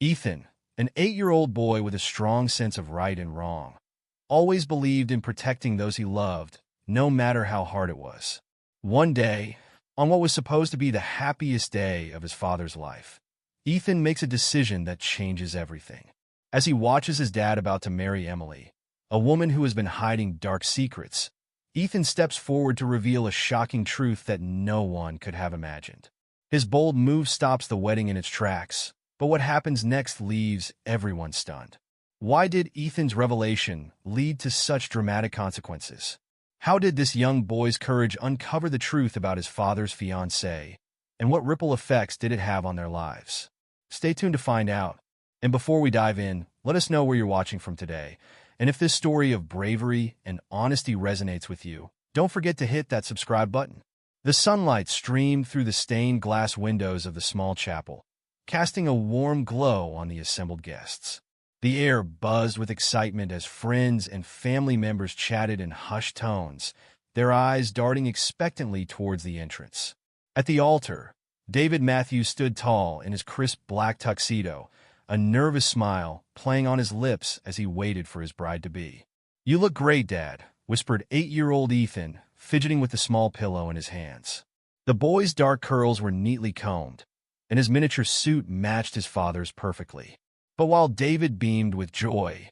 Ethan, an 8-year-old boy with a strong sense of right and wrong, always believed in protecting those he loved, no matter how hard it was. One day, on what was supposed to be the happiest day of his father's life, Ethan makes a decision that changes everything. As he watches his dad about to marry Emily, a woman who has been hiding dark secrets, Ethan steps forward to reveal a shocking truth that no one could have imagined. His bold move stops the wedding in its tracks, but what happens next leaves everyone stunned. Why did Ethan's revelation lead to such dramatic consequences? How did this young boy's courage uncover the truth about his father's fiancée, and what ripple effects did it have on their lives? Stay tuned to find out. And before we dive in, let us know where you're watching from today. And if this story of bravery and honesty resonates with you, don't forget to hit that subscribe button. The sunlight streamed through the stained glass windows of the small chapel, casting a warm glow on the assembled guests. The air buzzed with excitement as friends and family members chatted in hushed tones, their eyes darting expectantly towards the entrance. At the altar, David Matthews stood tall in his crisp black tuxedo, a nervous smile playing on his lips as he waited for his bride-to-be. "You look great, Dad," whispered 8-year-old Ethan, fidgeting with the small pillow in his hands. The boy's dark curls were neatly combed, and his miniature suit matched his father's perfectly. But while David beamed with joy,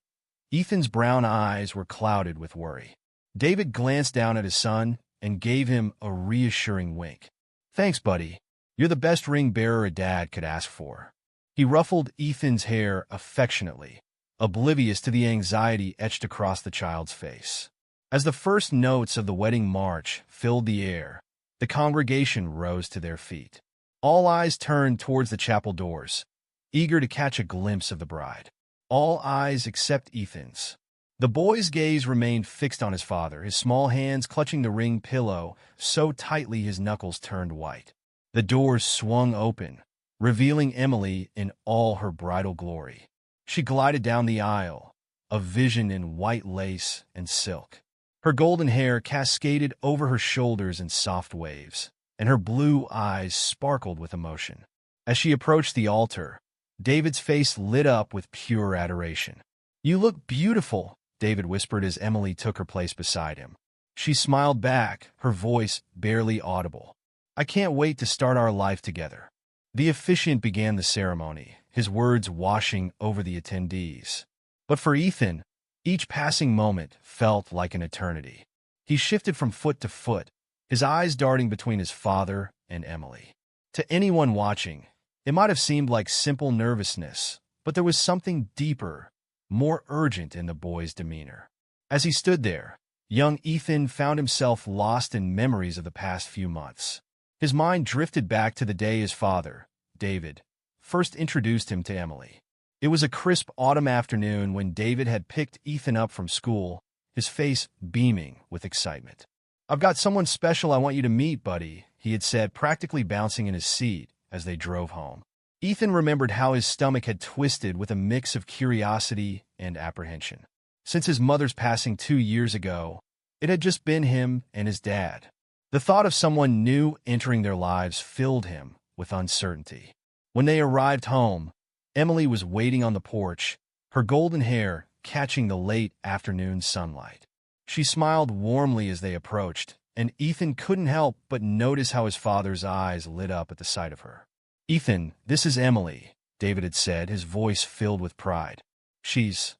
Ethan's brown eyes were clouded with worry. David glanced down at his son and gave him a reassuring wink. "Thanks, buddy. You're the best ring bearer a dad could ask for." He ruffled Ethan's hair affectionately, oblivious to the anxiety etched across the child's face. As the first notes of the wedding march filled the air, the congregation rose to their feet. All eyes turned towards the chapel doors, eager to catch a glimpse of the bride. All eyes except Ethan's. The boy's gaze remained fixed on his father, his small hands clutching the ring pillow so tightly his knuckles turned white. The doors swung open, revealing Emily in all her bridal glory. She glided down the aisle, a vision in white lace and silk. Her golden hair cascaded over her shoulders in soft waves, and her blue eyes sparkled with emotion. As she approached the altar, David's face lit up with pure adoration. "You look beautiful," David whispered as Emily took her place beside him. She smiled back, her voice barely audible. "I can't wait to start our life together." The officiant began the ceremony, his words washing over the attendees. But for Ethan, each passing moment felt like an eternity. He shifted from foot to foot, his eyes darting between his father and Emily. To anyone watching, it might have seemed like simple nervousness, but there was something deeper, more urgent in the boy's demeanor. As he stood there, young Ethan found himself lost in memories of the past few months. His mind drifted back to the day his father, David, first introduced him to Emily. It was a crisp autumn afternoon when David had picked Ethan up from school, his face beaming with excitement. "I've got someone special I want you to meet, buddy," he had said, practically bouncing in his seat as they drove home. Ethan remembered how his stomach had twisted with a mix of curiosity and apprehension. Since his mother's passing 2 years ago, it had just been him and his dad. The thought of someone new entering their lives filled him with uncertainty. When they arrived home, Emily was waiting on the porch, her golden hair catching the late afternoon sunlight. She smiled warmly as they approached, and Ethan couldn't help but notice how his father's eyes lit up at the sight of her. "Ethan, this is Emily," David had said, his voice filled with pride. She's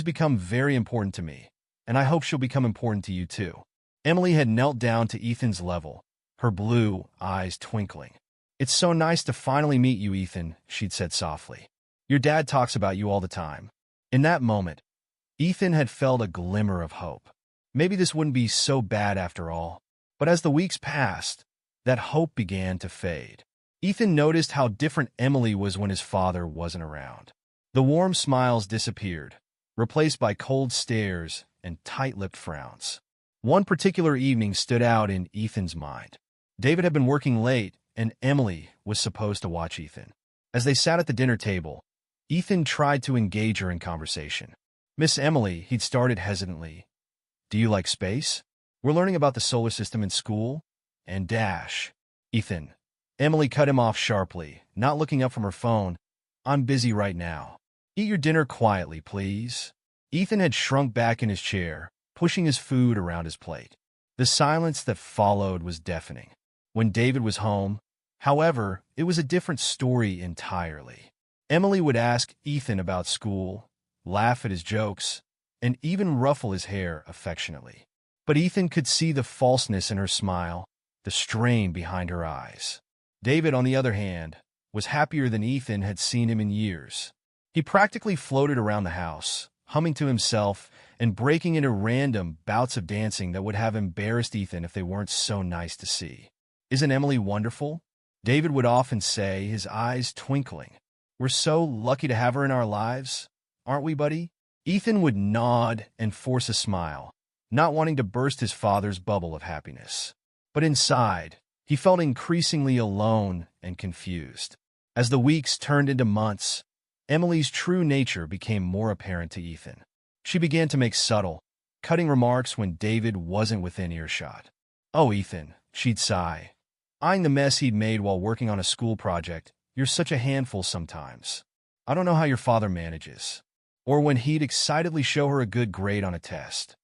become very important to me, and I hope she'll become important to you too." Emily had knelt down to Ethan's level, her blue eyes twinkling. "It's so nice to finally meet you, Ethan," she'd said softly. "Your dad talks about you all the time." In that moment, Ethan had felt a glimmer of hope. Maybe this wouldn't be so bad after all. But as the weeks passed, that hope began to fade. Ethan noticed how different Emily was when his father wasn't around. The warm smiles disappeared, replaced by cold stares and tight-lipped frowns. One particular evening stood out in Ethan's mind. David had been working late, and Emily was supposed to watch Ethan. As they sat at the dinner table, Ethan tried to engage her in conversation. "Miss Emily," he'd started hesitantly, "do you like space? We're learning about the solar system in school." And Ethan. Emily cut him off sharply, not looking up from her phone, I'm busy right now. Eat your dinner quietly, please. Ethan had shrunk back in his chair, pushing his food around his plate. The silence that followed was deafening. When David was home, however, it was a different story entirely. Emily would ask Ethan about school, laugh at his jokes, and even ruffle his hair affectionately. But Ethan could see the falseness in her smile, the strain behind her eyes. David, on the other hand, was happier than Ethan had seen him in years. He practically floated around the house, humming to himself and breaking into random bouts of dancing that would have embarrassed Ethan if they weren't so nice to see. "Isn't Emily wonderful?" David would often say, his eyes twinkling. "We're so lucky to have her in our lives, aren't we, buddy?" Ethan would nod and force a smile, not wanting to burst his father's bubble of happiness. But inside, he felt increasingly alone and confused. As the weeks turned into months, Emily's true nature became more apparent to Ethan. She began to make subtle, cutting remarks when David wasn't within earshot. "Oh, Ethan," she'd sigh, eyeing the mess he'd made while working on a school project, "you're such a handful sometimes. I don't know how your father manages." Or when he'd excitedly show her a good grade on a test.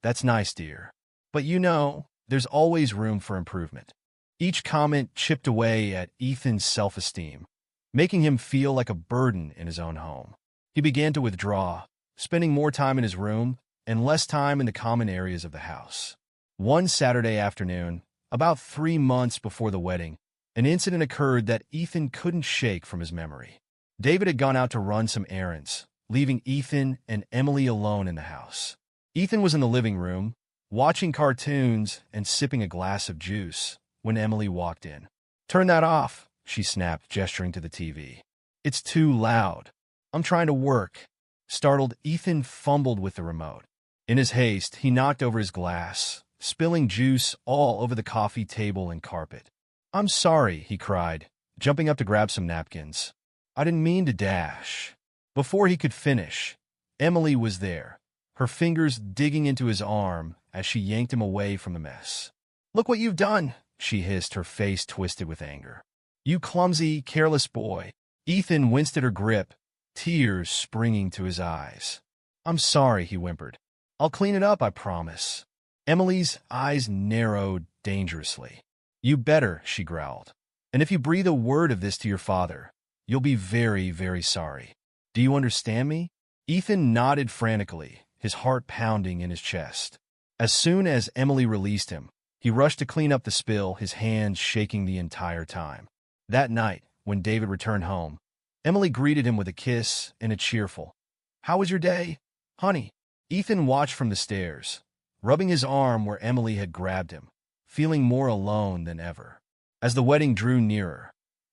"That's nice, dear. But you know, there's always room for improvement." Each comment chipped away at Ethan's self-esteem, making him feel like a burden in his own home. He began to withdraw, spending more time in his room and less time in the common areas of the house. One Saturday afternoon, about 3 months before the wedding, an incident occurred that Ethan couldn't shake from his memory. David had gone out to run some errands, leaving Ethan and Emily alone in the house. Ethan was in the living room, watching cartoons and sipping a glass of juice, when Emily walked in. "Turn that off," she snapped, gesturing to the TV. "It's too loud. I'm trying to work." Startled, Ethan fumbled with the remote. In his haste, he knocked over his glass, spilling juice all over the coffee table and carpet. "I'm sorry," he cried, jumping up to grab some napkins. "I didn't mean to dash." Before he could finish, Emily was there, her fingers digging into his arm as she yanked him away from the mess. "Look what you've done," she hissed, her face twisted with anger. "You clumsy, careless boy." Ethan winced at her grip, tears springing to his eyes. "I'm sorry," he whimpered. "I'll clean it up, I promise." Emily's eyes narrowed dangerously. "You better," she growled. "And if you breathe a word of this to your father, you'll be very, very sorry. Do you understand me?" Ethan nodded frantically, his heart pounding in his chest. As soon as Emily released him, he rushed to clean up the spill, his hands shaking the entire time. That night, when David returned home, Emily greeted him with a kiss and a cheerful, "How was your day, honey?" Ethan watched from the stairs, rubbing his arm where Emily had grabbed him, feeling more alone than ever. As the wedding drew nearer,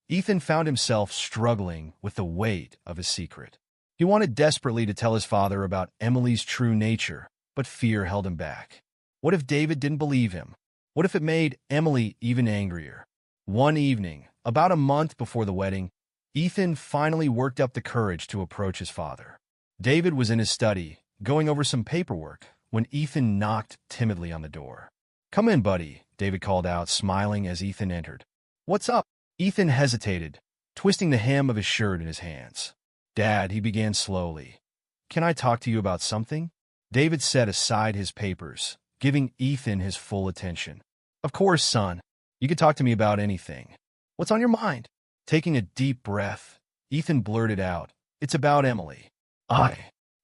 Ethan found himself struggling with the weight of his secret. He wanted desperately to tell his father about Emily's true nature, but fear held him back. What if David didn't believe him? What if it made Emily even angrier? One evening, about a month before the wedding, Ethan finally worked up the courage to approach his father. David was in his study, going over some paperwork, when Ethan knocked timidly on the door. "Come in, buddy," David called out, smiling as Ethan entered. "What's up?" Ethan hesitated, twisting the hem of his shirt in his hands. "Dad," he began slowly, "can I talk to you about something?" David set aside his papers, giving Ethan his full attention. "Of course, son. You can talk to me about anything. What's on your mind?" Taking a deep breath, Ethan blurted out, "It's about Emily. I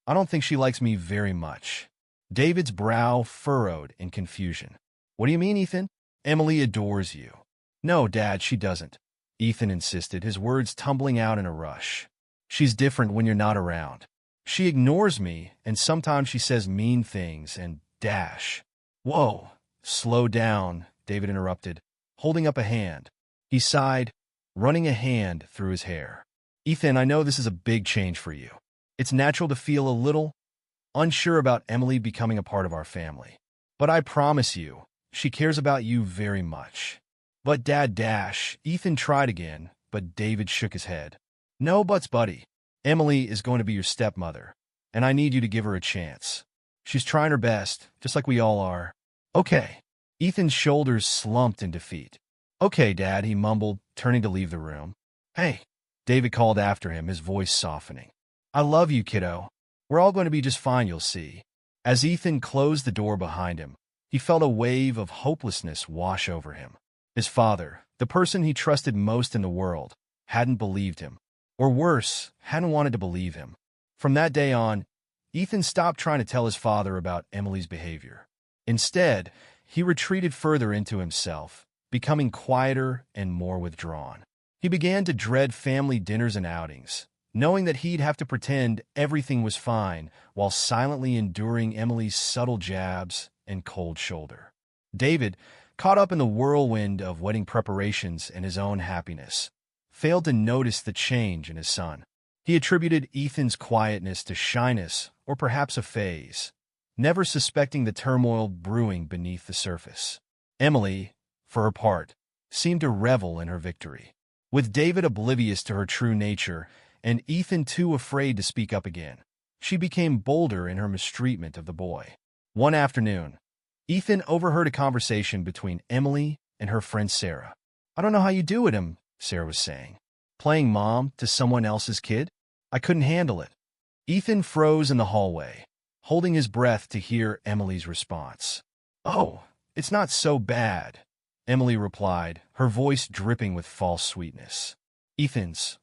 don't think she likes me very much." David's brow furrowed in confusion. "What do you mean, Ethan?" "Emily adores you." "No, Dad, she doesn't," Ethan insisted, his words tumbling out in a rush. "She's different when you're not around. She ignores me, and sometimes she says mean things and dash." "Whoa, slow down," David interrupted, holding up a hand. He sighed, running a hand through his hair. "Ethan, I know this is a big change for you. It's natural to feel a little unsure about Emily becoming a part of our family. But I promise you, she cares about you very much." "But Dad dash," Ethan tried again, but David shook his head. "No buts, buddy. Emily is going to be your stepmother, and I need you to give her a chance. She's trying her best, just like we all are." "Okay." Ethan's shoulders slumped in defeat. "Okay, Dad," he mumbled, turning to leave the room. "Hey, David called after him, his voice softening. I love you, kiddo. We're all going to be just fine, you'll see. As Ethan closed the door behind him, he felt a wave of hopelessness wash over him. His father, the person he trusted most in the world, hadn't believed him. Or worse, hadn't wanted to believe him. From that day on, Ethan stopped trying to tell his father about Emily's behavior. Instead, he retreated further into himself, becoming quieter and more withdrawn. He began to dread family dinners and outings, knowing that he'd have to pretend everything was fine while silently enduring Emily's subtle jabs and cold shoulder. David, caught up in the whirlwind of wedding preparations and his own happiness, failed to notice the change in his son. He attributed Ethan's quietness to shyness or perhaps a phase, never suspecting the turmoil brewing beneath the surface. Emily, for her part, seemed to revel in her victory. With David oblivious to her true nature and Ethan too afraid to speak up again, she became bolder in her mistreatment of the boy. One afternoon, Ethan overheard a conversation between Emily and her friend Sarah. I don't know how you do it, Sarah was saying. Playing mom to someone else's kid? I couldn't handle it. Ethan froze in the hallway, holding his breath to hear Emily's response. Oh, it's not so bad, Emily replied, her voice dripping with false sweetness.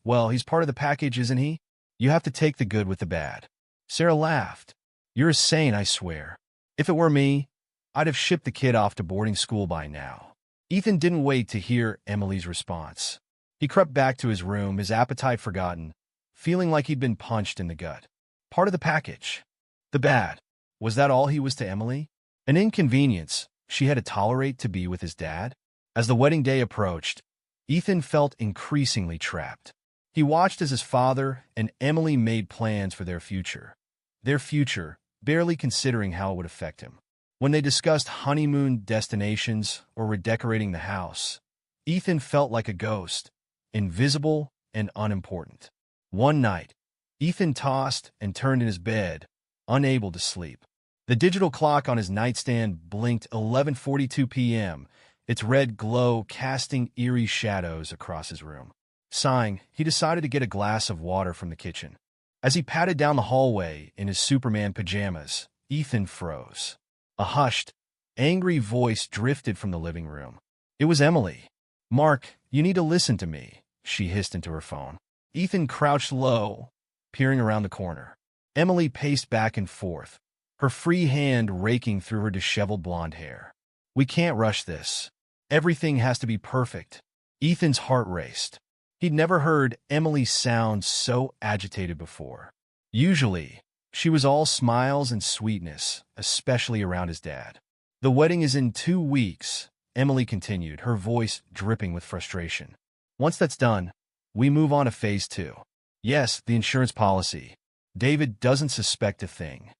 Well, he's part of the package, isn't he? You have to take the good with the bad. Sarah laughed. You're a saint, I swear. If it were me, I'd have shipped the kid off to boarding school by now. Ethan didn't wait to hear Emily's response. He crept back to his room, his appetite forgotten, feeling like he'd been punched in the gut. Part of the package. The bad. Was that all he was to Emily? An inconvenience she had to tolerate to be with his dad? As the wedding day approached, Ethan felt increasingly trapped. He watched as his father and Emily made plans for their future. Their future, barely considering how it would affect him. When they discussed honeymoon destinations or redecorating the house, Ethan felt like a ghost, invisible and unimportant. One night, Ethan tossed and turned in his bed, unable to sleep. The digital clock on his nightstand blinked 11:42 p.m., its red glow casting eerie shadows across his room. Sighing, he decided to get a glass of water from the kitchen. As he padded down the hallway in his Superman pajamas, Ethan froze. A hushed, angry voice drifted from the living room. It was Emily. Mark, you need to listen to me, she hissed into her phone. Ethan crouched low, peering around the corner. Emily paced back and forth, her free hand raking through her disheveled blonde hair. We can't rush this. Everything has to be perfect. Ethan's heart raced. He'd never heard Emily sound so agitated before. Usually, she was all smiles and sweetness, especially around his dad. The wedding is in 2 weeks, Emily continued, her voice dripping with frustration. Once that's done, we move on to phase 2. Yes, the insurance policy. David doesn't suspect a thing.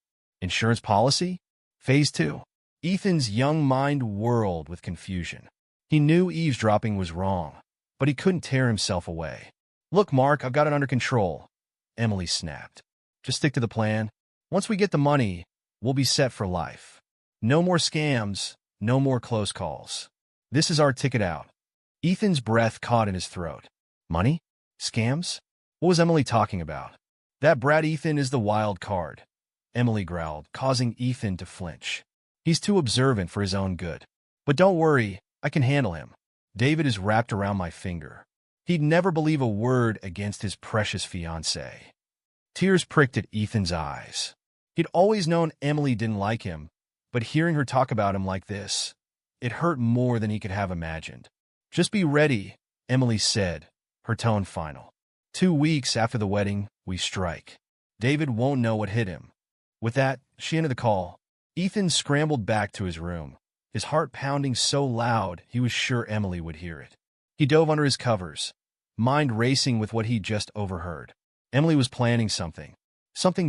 Insurance policy? Phase 2. Ethan's young mind whirled with confusion. He knew eavesdropping was wrong, but he couldn't tear himself away. Look, Mark, I've got it under control, Emily snapped. Just stick to the plan. Once we get the money, we'll be set for life. No more scams, no more close calls. This is our ticket out. Ethan's breath caught in his throat. Money? Scams? What was Emily talking about? That brat Ethan is the wild card, Emily growled, causing Ethan to flinch. He's too observant for his own good. But don't worry, I can handle him. David is wrapped around my finger. He'd never believe a word against his precious fiancée. Tears pricked at Ethan's eyes. He'd always known Emily didn't like him, but hearing her talk about him like this, it hurt more than he could have imagined. Just be ready, Emily said, her tone final. 2 weeks after the wedding, we strike. David won't know what hit him. With that, she ended the call. Ethan scrambled back to his room, his heart pounding so loud he was sure Emily would hear it. He dove under his covers, mind racing with what he'd just overheard. Emily was planning something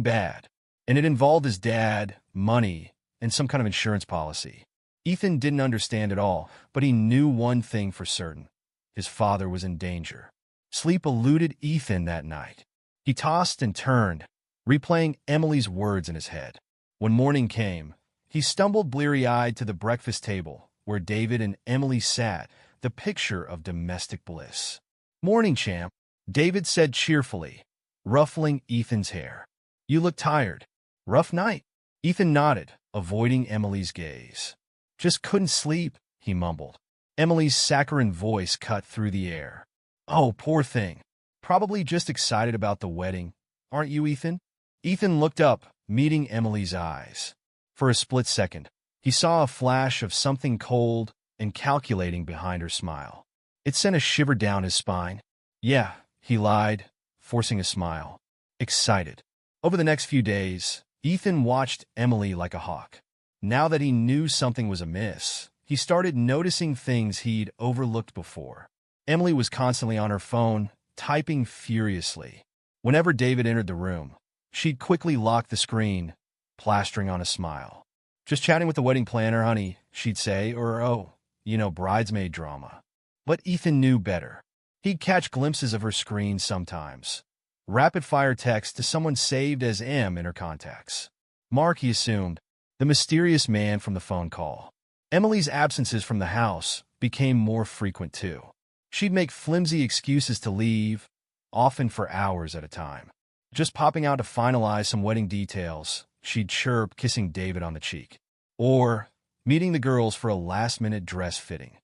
bad, and it involved his dad, money, and some kind of insurance policy. Ethan didn't understand it all, but he knew one thing for certain. His father was in danger. Sleep eluded Ethan that night. He tossed and turned, replaying Emily's words in his head. When morning came, he stumbled bleary-eyed to the breakfast table, where David and Emily sat, the picture of domestic bliss. Morning, champ, David said cheerfully, ruffling Ethan's hair. "You look tired. Rough night?" Ethan nodded, avoiding Emily's gaze. "Just couldn't sleep," he mumbled. Emily's saccharine voice cut through the air. "Oh, poor thing. Probably just excited about the wedding. Aren't you, Ethan?" Ethan looked up, meeting Emily's eyes. For a split second, he saw a flash of something cold and calculating behind her smile. It sent a shiver down his spine. "Yeah," he lied, forcing a smile. Excited. Over the next few days, Ethan watched Emily like a hawk. Now that he knew something was amiss, he started noticing things he'd overlooked before. Emily was constantly on her phone, typing furiously. Whenever David entered the room, she'd quickly lock the screen, plastering on a smile. "Just chatting with the wedding planner, honey," she'd say, or, "Oh, bridesmaid drama." But Ethan knew better. He'd catch glimpses of her screen sometimes. Rapid-fire text to someone saved as M in her contacts. Mark, he assumed, the mysterious man from the phone call. Emily's absences from the house became more frequent too. She'd make flimsy excuses to leave, often for hours at a time. Just popping out to finalize some wedding details, she'd chirp, kissing David on the cheek. Or meeting the girls for a last-minute dress fitting.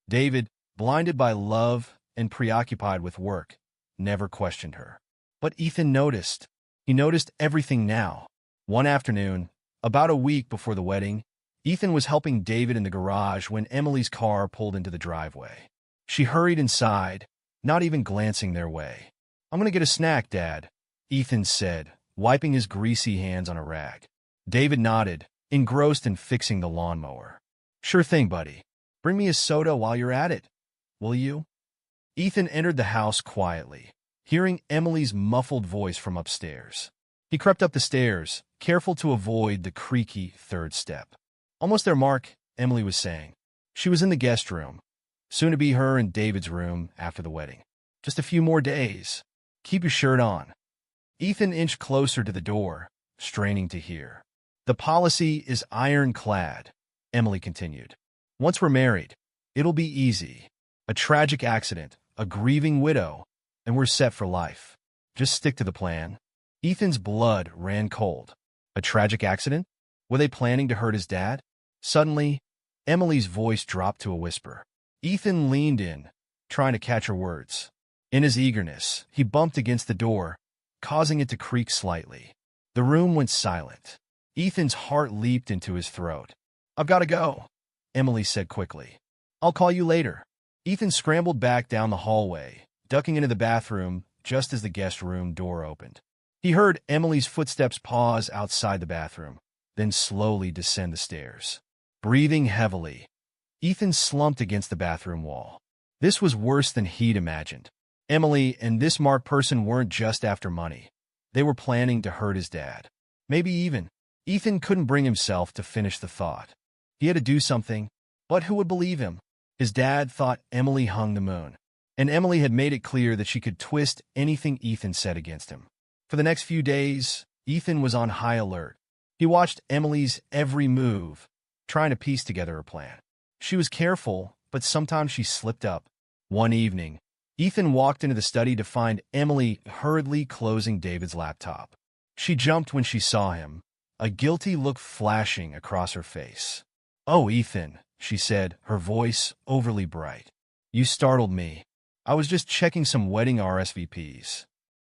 David, blinded by love and preoccupied with work, never questioned her. But Ethan noticed. He noticed everything now. One afternoon, about a week before the wedding, Ethan was helping David in the garage when Emily's car pulled into the driveway. She hurried inside, not even glancing their way. "I'm going to get a snack, Dad," Ethan said, wiping his greasy hands on a rag. David nodded, engrossed in fixing the lawnmower. "Sure thing, buddy. Bring me a soda while you're at it, will you?" Ethan entered the house quietly, hearing Emily's muffled voice from upstairs. He crept up the stairs, careful to avoid the creaky third step. "Almost there, Mark," Emily was saying. She was in the guest room, soon to be her and David's room after the wedding. "Just a few more days. Keep your shirt on." Ethan inched closer to the door, straining to hear. "The policy is ironclad," Emily continued. "Once we're married, it'll be easy. A tragic accident, a grieving widow, and we're set for life. Just stick to the plan." Ethan's blood ran cold. A tragic accident? Were they planning to hurt his dad? Suddenly, Emily's voice dropped to a whisper. Ethan leaned in, trying to catch her words. In his eagerness, he bumped against the door, causing it to creak slightly. The room went silent. Ethan's heart leaped into his throat. "I've got to go," Emily said quickly. "I'll call you later." Ethan scrambled back down the hallway, ducking into the bathroom just as the guest room door opened. He heard Emily's footsteps pause outside the bathroom, then slowly descend the stairs. Breathing heavily, Ethan slumped against the bathroom wall. This was worse than he'd imagined. Emily and this Mark person weren't just after money. They were planning to hurt his dad. Maybe even. Ethan couldn't bring himself to finish the thought. He had to do something, but who would believe him? His dad thought Emily hung the moon, and Emily had made it clear that she could twist anything Ethan said against him. For the next few days, Ethan was on high alert. He watched Emily's every move, trying to piece together her plan. She was careful, but sometimes she slipped up. One evening, Ethan walked into the study to find Emily hurriedly closing David's laptop. She jumped when she saw him, a guilty look flashing across her face. "Oh, Ethan," she said, her voice overly bright. "You startled me. I was just checking some wedding RSVPs."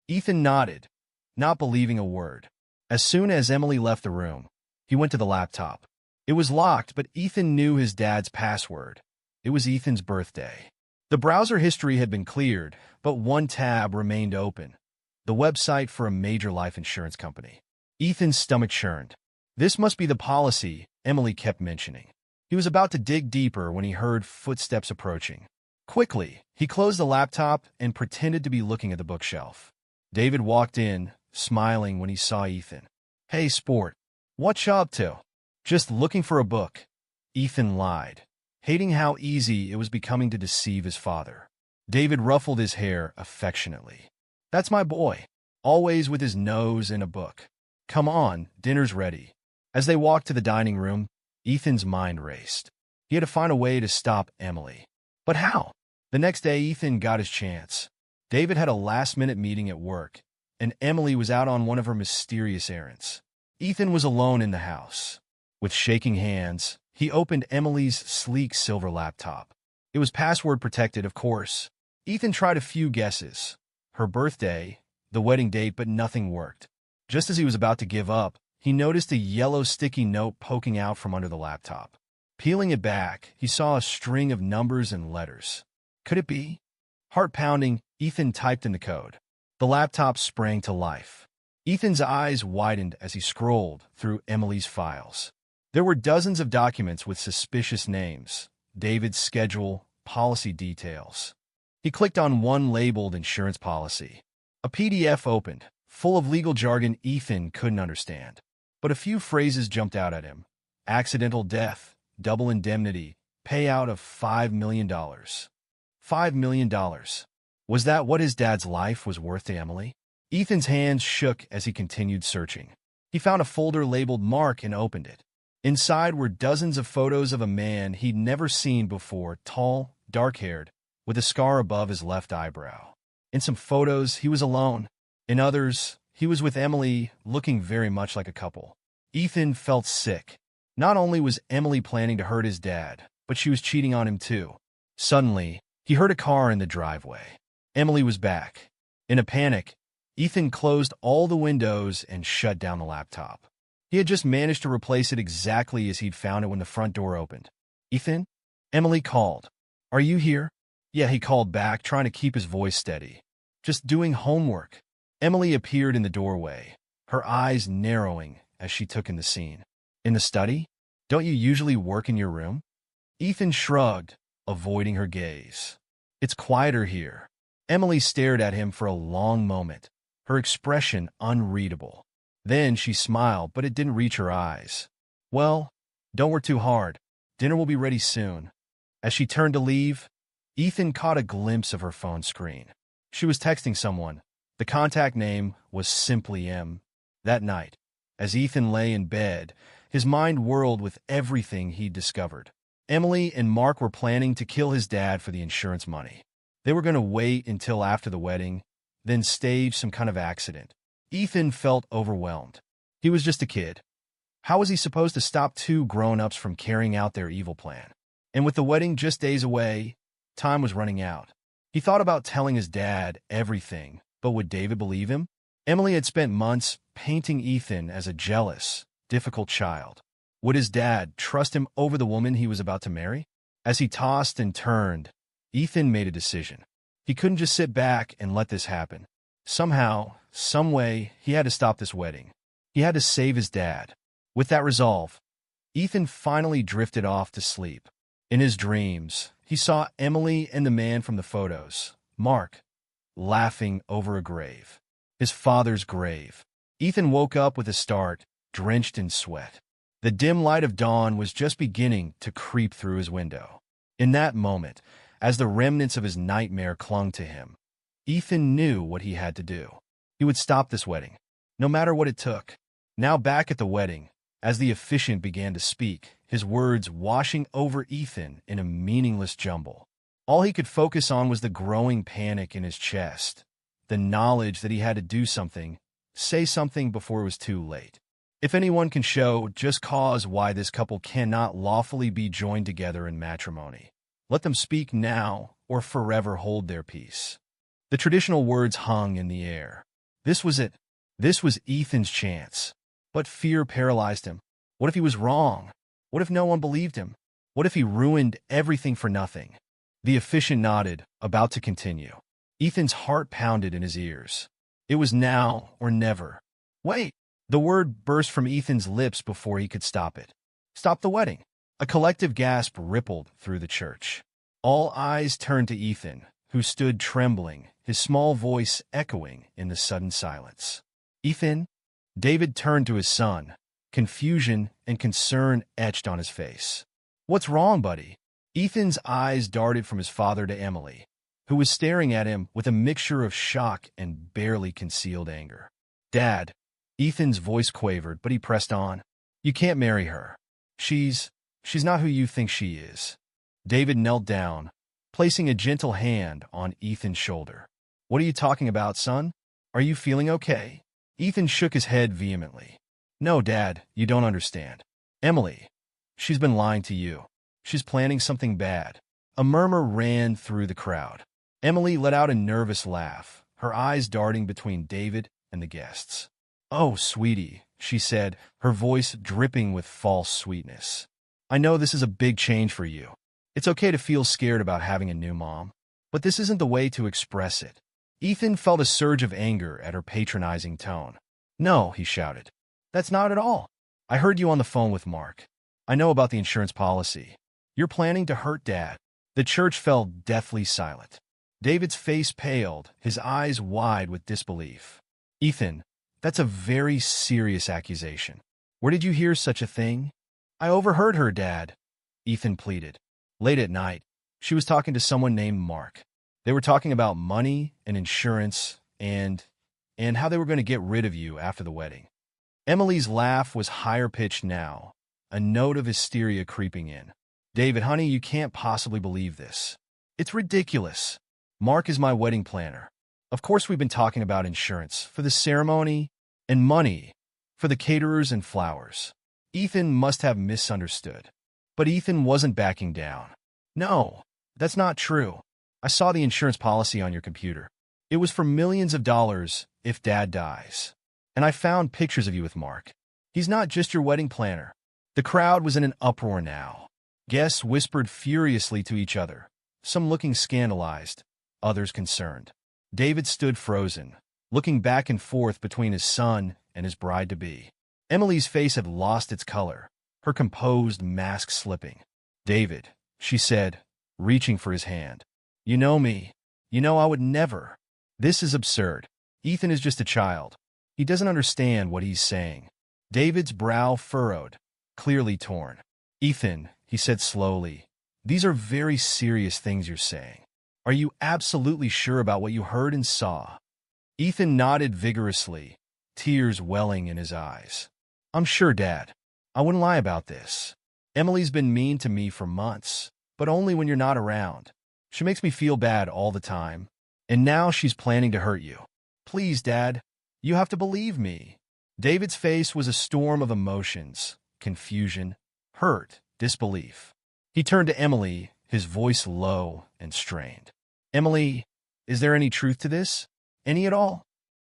Ethan nodded, not believing a word. As soon as Emily left the room, he went to the laptop. It was locked, but Ethan knew his dad's password. It was Ethan's birthday. The browser history had been cleared, but one tab remained open, the website for a major life insurance company. Ethan's stomach churned. This must be the policy Emily kept mentioning. He was about to dig deeper when he heard footsteps approaching. Quickly, he closed the laptop and pretended to be looking at the bookshelf. David walked in, smiling when he saw Ethan. "Hey, sport. What you up to?" "Just looking for a book," Ethan lied, hating how easy it was becoming to deceive his father. David ruffled his hair affectionately. "That's my boy, always with his nose in a book. Come on, dinner's ready." As they walked to the dining room, Ethan's mind raced. He had to find a way to stop Emily. But how? The next day, Ethan got his chance. David had a last-minute meeting at work, and Emily was out on one of her mysterious errands. Ethan was alone in the house. With shaking hands, he opened Emily's sleek silver laptop. It was password-protected, of course. Ethan tried a few guesses. Her birthday, the wedding date, but nothing worked. Just as he was about to give up, he noticed a yellow sticky note poking out from under the laptop. Peeling it back, he saw a string of numbers and letters. Could it be? Heart pounding, Ethan typed in the code. The laptop sprang to life. Ethan's eyes widened as he scrolled through Emily's files. There were dozens of documents with suspicious names, David's schedule, policy details. He clicked on one labeled insurance policy. A PDF opened, full of legal jargon Ethan couldn't understand. But a few phrases jumped out at him. Accidental death, double indemnity, payout of $5 million. $5 million. Was that what his dad's life was worth to Emily? Ethan's hands shook as he continued searching. He found a folder labeled Mark and opened it. Inside were dozens of photos of a man he'd never seen before, tall, dark-haired, with a scar above his left eyebrow. In some photos, he was alone. In others, he was with Emily, looking very much like a couple. Ethan felt sick. Not only was Emily planning to hurt his dad, but she was cheating on him too. Suddenly, he heard a car in the driveway. Emily was back. In a panic, Ethan closed all the windows and shut down the laptop. He had just managed to replace it exactly as he'd found it when the front door opened. "Ethan?" Emily called. "Are you here?" "Yeah," he called back, trying to keep his voice steady. "Just doing homework." Emily appeared in the doorway, her eyes narrowing as she took in the scene. "In the study? Don't you usually work in your room?" Ethan shrugged, avoiding her gaze. "It's quieter here." Emily stared at him for a long moment, her expression unreadable. Then she smiled, but it didn't reach her eyes. "Well, don't work too hard. Dinner will be ready soon." As she turned to leave, Ethan caught a glimpse of her phone screen. She was texting someone. The contact name was simply M. That night, as Ethan lay in bed, his mind whirled with everything he'd discovered. Emily and Mark were planning to kill his dad for the insurance money. They were going to wait until after the wedding, then stage some kind of accident. Ethan felt overwhelmed. He was just a kid. How was he supposed to stop two grown-ups from carrying out their evil plan? And with the wedding just days away, time was running out. He thought about telling his dad everything, but would David believe him? Emily had spent months painting Ethan as a jealous, difficult child. Would his dad trust him over the woman he was about to marry? As he tossed and turned, Ethan made a decision. He couldn't just sit back and let this happen. Somehow, some way, he had to stop this wedding. He had to save his dad. With that resolve, Ethan finally drifted off to sleep. In his dreams, he saw Emily and the man from the photos, Mark, laughing over a grave. His father's grave. Ethan woke up with a start, drenched in sweat. The dim light of dawn was just beginning to creep through his window. In that moment, as the remnants of his nightmare clung to him, Ethan knew what he had to do. He would stop this wedding, no matter what it took. Now back at the wedding, as the officiant began to speak, his words washing over Ethan in a meaningless jumble. All he could focus on was the growing panic in his chest, the knowledge that he had to do something, say something before it was too late. If anyone can show just cause why this couple cannot lawfully be joined together in matrimony, let them speak now or forever hold their peace. The traditional words hung in the air. This was it. This was Ethan's chance. But fear paralyzed him. What if he was wrong? What if no one believed him? What if he ruined everything for nothing? The officiant nodded, about to continue. Ethan's heart pounded in his ears. It was now or never. Wait! The word burst from Ethan's lips before he could stop it. Stop the wedding. A collective gasp rippled through the church. All eyes turned to Ethan, who stood trembling, his small voice echoing in the sudden silence. "Ethan?" David turned to his son, confusion and concern etched on his face. "What's wrong, buddy?" Ethan's eyes darted from his father to Emily, who was staring at him with a mixture of shock and barely concealed anger. "Dad," Ethan's voice quavered, but he pressed on. "You can't marry her. She's not who you think she is." David knelt down, placing a gentle hand on Ethan's shoulder. What are you talking about, son? Are you feeling okay? Ethan shook his head vehemently. No, Dad, you don't understand. Emily, she's been lying to you. She's planning something bad. A murmur ran through the crowd. Emily let out a nervous laugh, her eyes darting between David and the guests. Oh, sweetie, she said, her voice dripping with false sweetness. I know this is a big change for you. It's okay to feel scared about having a new mom, but this isn't the way to express it. Ethan felt a surge of anger at her patronizing tone. No, he shouted. That's not at all. I heard you on the phone with Mark. I know about the insurance policy. You're planning to hurt Dad. The church fell deathly silent. David's face paled, his eyes wide with disbelief. Ethan, that's a very serious accusation. Where did you hear such a thing? I overheard her, Dad, Ethan pleaded. Late at night, she was talking to someone named Mark. They were talking about money and insurance and how they were going to get rid of you after the wedding. Emily's laugh was higher-pitched now, a note of hysteria creeping in. David, honey, you can't possibly believe this. It's ridiculous. Mark is my wedding planner. Of course we've been talking about insurance for the ceremony and money for the caterers and flowers. Ethan must have misunderstood. But Ethan wasn't backing down. No, that's not true. I saw the insurance policy on your computer. It was for millions of dollars if Dad dies. And I found pictures of you with Mark. He's not just your wedding planner. The crowd was in an uproar now. Guests whispered furiously to each other, some looking scandalized, others concerned. David stood frozen, looking back and forth between his son and his bride-to-be. Emily's face had lost its color, her composed mask slipping. David, she said, reaching for his hand. You know me. You know I would never. This is absurd. Ethan is just a child. He doesn't understand what he's saying. David's brow furrowed, clearly torn. Ethan, he said slowly, these are very serious things you're saying. Are you absolutely sure about what you heard and saw? Ethan nodded vigorously, tears welling in his eyes. I'm sure, Dad. I wouldn't lie about this. Emily's been mean to me for months, but only when you're not around. She makes me feel bad all the time. And now she's planning to hurt you. Please, Dad, you have to believe me. David's face was a storm of emotions, confusion, hurt, disbelief. He turned to Emily, his voice low and strained. Emily, is there any truth to this? Any at all?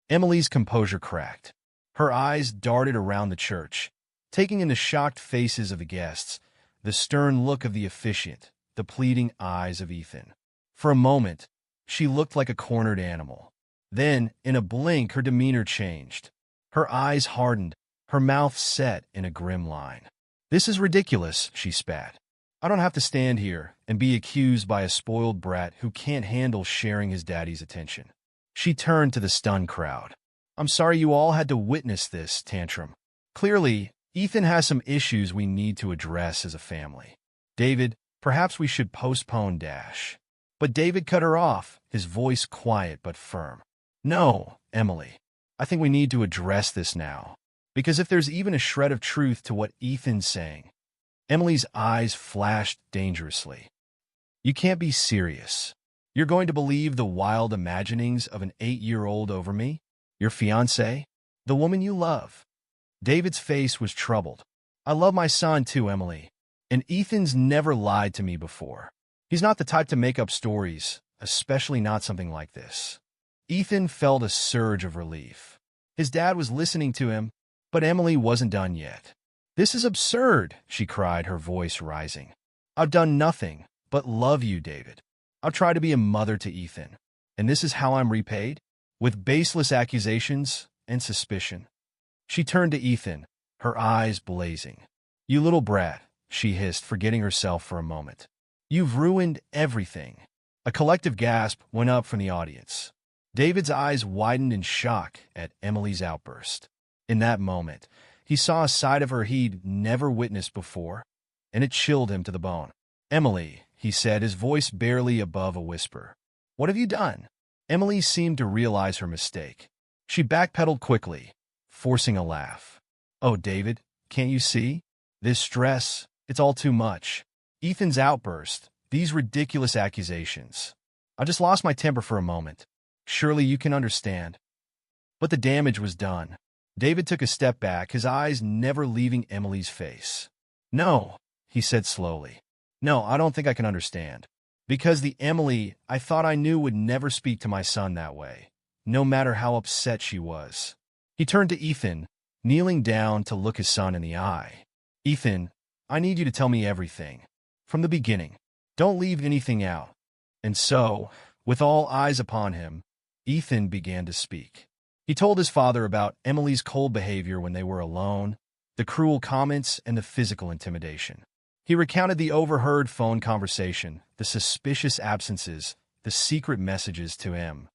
Emily's composure cracked. Her eyes darted around the church, taking in the shocked faces of the guests, the stern look of the officiant, the pleading eyes of Ethan. For a moment, she looked like a cornered animal. Then, in a blink, her demeanor changed. Her eyes hardened, her mouth set in a grim line. This is ridiculous, she spat. I don't have to stand here and be accused by a spoiled brat who can't handle sharing his daddy's attention. She turned to the stunned crowd. I'm sorry you all had to witness this tantrum. Clearly, Ethan has some issues we need to address as a family. David, perhaps we should postpone Dash. But David cut her off, his voice quiet but firm. No, Emily. I think we need to address this now. Because if there's even a shred of truth to what Ethan's saying, Emily's eyes flashed dangerously. You can't be serious. You're going to believe the wild imaginings of an 8-year-old over me? Your fiancée? The woman you love? David's face was troubled. I love my son too, Emily. And Ethan's never lied to me before. He's not the type to make up stories, especially not something like this. Ethan felt a surge of relief. His dad was listening to him, but Emily wasn't done yet. This is absurd, she cried, her voice rising. I've done nothing but love you, David. I'll try to be a mother to Ethan. And this is how I'm repaid? With baseless accusations and suspicion. She turned to Ethan, her eyes blazing. You little brat, she hissed, forgetting herself for a moment. You've ruined everything. A collective gasp went up from the audience. David's eyes widened in shock at Emily's outburst. In that moment, he saw a side of her he'd never witnessed before, and it chilled him to the bone. Emily, he said, his voice barely above a whisper. What have you done? Emily seemed to realize her mistake. She backpedaled quickly, forcing a laugh. Oh, David, can't you see? This stress, it's all too much. Ethan's outburst, these ridiculous accusations. I just lost my temper for a moment. Surely you can understand. But the damage was done. David took a step back, his eyes never leaving Emily's face. No, he said slowly. No, I don't think I can understand. Because the Emily I thought I knew would never speak to my son that way, no matter how upset she was. He turned to Ethan, kneeling down to look his son in the eye. Ethan, I need you to tell me everything. From the beginning. Don't leave anything out. And so, with all eyes upon him, Ethan began to speak. He told his father about Emily's cold behavior when they were alone, the cruel comments, and the physical intimidation. He recounted the overheard phone conversation, the suspicious absences, the secret messages to him.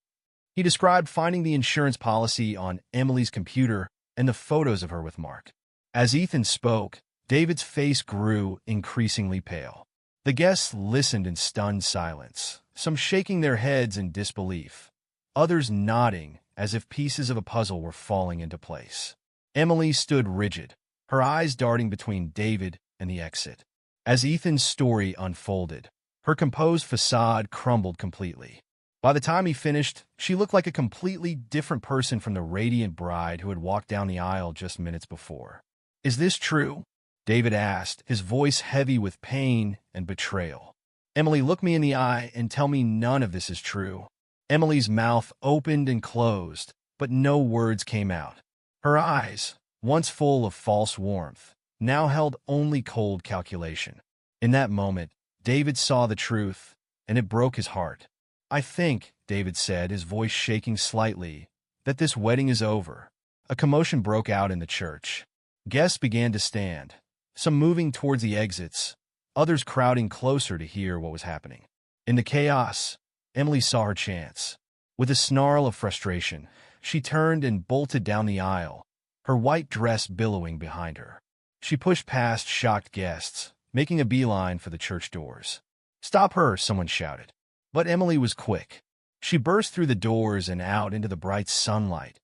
He described finding the insurance policy on Emily's computer and the photos of her with Mark. As Ethan spoke, David's face grew increasingly pale. The guests listened in stunned silence, some shaking their heads in disbelief, others nodding as if pieces of a puzzle were falling into place. Emily stood rigid, her eyes darting between David and the exit. As Ethan's story unfolded, her composed facade crumbled completely. By the time he finished, she looked like a completely different person from the radiant bride who had walked down the aisle just minutes before. Is this true? David asked, his voice heavy with pain and betrayal. Emily, look me in the eye and tell me none of this is true. Emily's mouth opened and closed, but no words came out. Her eyes, once full of false warmth, now held only cold calculation. In that moment, David saw the truth, and it broke his heart. I think, David said, his voice shaking slightly, that this wedding is over. A commotion broke out in the church. Guests began to stand, some moving towards the exits, others crowding closer to hear what was happening. In the chaos, Emily saw her chance. With a snarl of frustration, she turned and bolted down the aisle, her white dress billowing behind her. She pushed past shocked guests, making a beeline for the church doors. Stop her, someone shouted. But Emily was quick. She burst through the doors and out into the bright sunlight,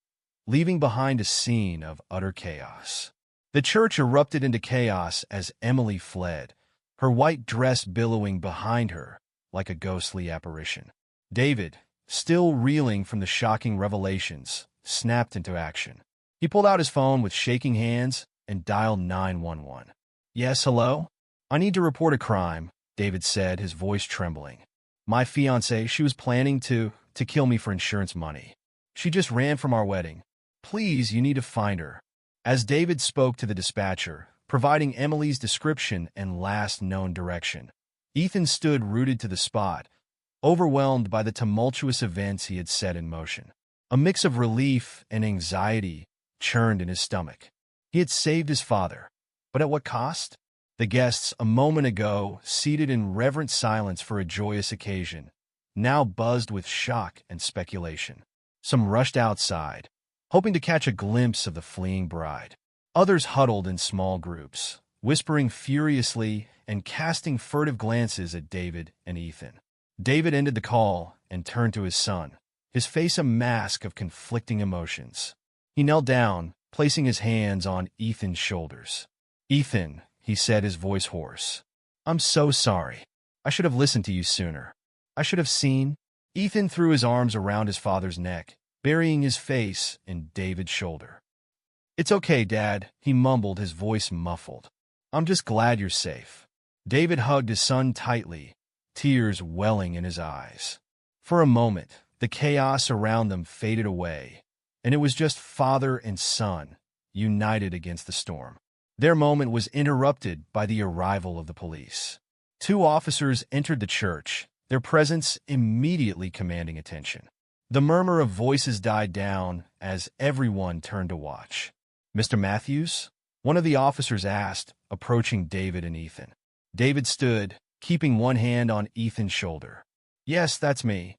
leaving behind a scene of utter chaos. The church erupted into chaos as Emily fled, her white dress billowing behind her like a ghostly apparition. David, still reeling from the shocking revelations, snapped into action. He pulled out his phone with shaking hands and dialed 911. Yes, hello? I need to report a crime, David said, his voice trembling. My fiancée, she was planning to kill me for insurance money. She just ran from our wedding. Please, you need to find her. As David spoke to the dispatcher, providing Emily's description and last known direction, Ethan stood rooted to the spot, overwhelmed by the tumultuous events he had set in motion. A mix of relief and anxiety churned in his stomach. He had saved his father, but at what cost? The guests, a moment ago seated in reverent silence for a joyous occasion, now buzzed with shock and speculation. Some rushed outside, hoping to catch a glimpse of the fleeing bride. Others huddled in small groups, whispering furiously and casting furtive glances at David and Ethan. David ended the call and turned to his son, his face a mask of conflicting emotions. He knelt down, placing his hands on Ethan's shoulders. Ethan, he said, his voice hoarse. I'm so sorry. I should have listened to you sooner. I should have seen. Ethan threw his arms around his father's neck, burying his face in David's shoulder. It's okay, Dad, he mumbled, his voice muffled. I'm just glad you're safe. David hugged his son tightly, tears welling in his eyes. For a moment, the chaos around them faded away, and it was just father and son, united against the storm. Their moment was interrupted by the arrival of the police. 2 officers entered the church, their presence immediately commanding attention. The murmur of voices died down as everyone turned to watch. Mr. Matthews? One of the officers asked, approaching David and Ethan. David stood, keeping one hand on Ethan's shoulder. Yes, that's me.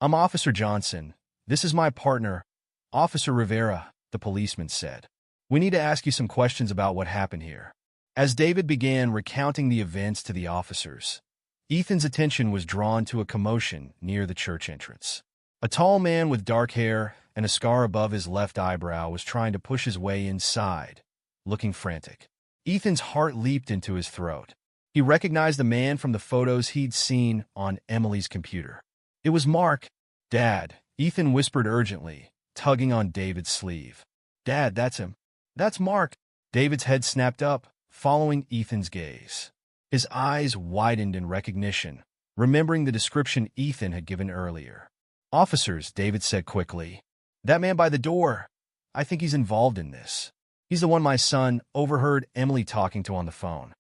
I'm Officer Johnson. This is my partner, Officer Rivera, the policeman said. We need to ask you some questions about what happened here. As David began recounting the events to the officers, Ethan's attention was drawn to a commotion near the church entrance. A tall man with dark hair and a scar above his left eyebrow was trying to push his way inside, looking frantic. Ethan's heart leaped into his throat. He recognized the man from the photos he'd seen on Emily's computer. It was Mark. Dad, Ethan whispered urgently, tugging on David's sleeve. "Dad, that's him. That's Mark." David's head snapped up, following Ethan's gaze. His eyes widened in recognition, remembering the description Ethan had given earlier. "Officers," David said quickly. "That man by the door. I think he's involved in this. He's the one my son overheard Emily talking to on the phone."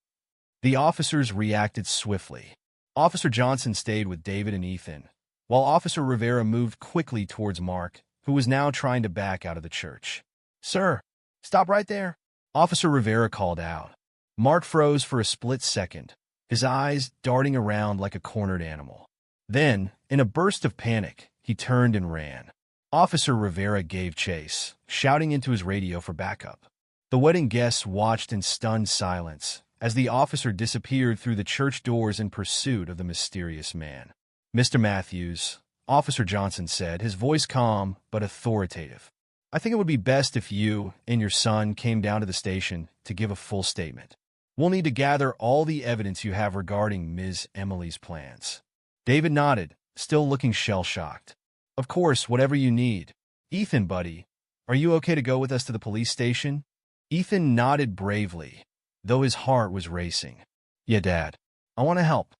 The officers reacted swiftly. Officer Johnson stayed with David and Ethan, while Officer Rivera moved quickly towards Mark, who was now trying to back out of the church. "Sir, stop right there," Officer Rivera called out. Mark froze for a split second, his eyes darting around like a cornered animal. Then, in a burst of panic, he turned and ran. Officer Rivera gave chase, shouting into his radio for backup. The wedding guests watched in stunned silence as the officer disappeared through the church doors in pursuit of the mysterious man. "Mr. Matthews," Officer Johnson said, his voice calm but authoritative, "I think it would be best if you and your son came down to the station to give a full statement. We'll need to gather all the evidence you have regarding Ms. Emily's plans." David nodded, still looking shell-shocked. "Of course, whatever you need. Ethan, buddy, are you okay to go with us to the police station?" Ethan nodded bravely, though his heart was racing. "Yeah, Dad. I want to help."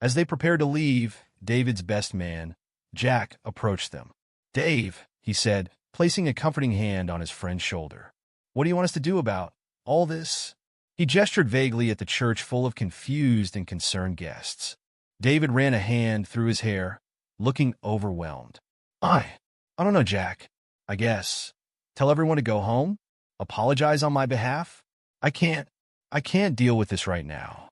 As they prepared to leave, David's best man, Jack, approached them. "Dave," he said, placing a comforting hand on his friend's shoulder. "What do you want us to do about all this?" He gestured vaguely at the church full of confused and concerned guests. David ran a hand through his hair, looking overwhelmed. I don't know, Jack. I guess. Tell everyone to go home? Apologize on my behalf? I can't deal with this right now."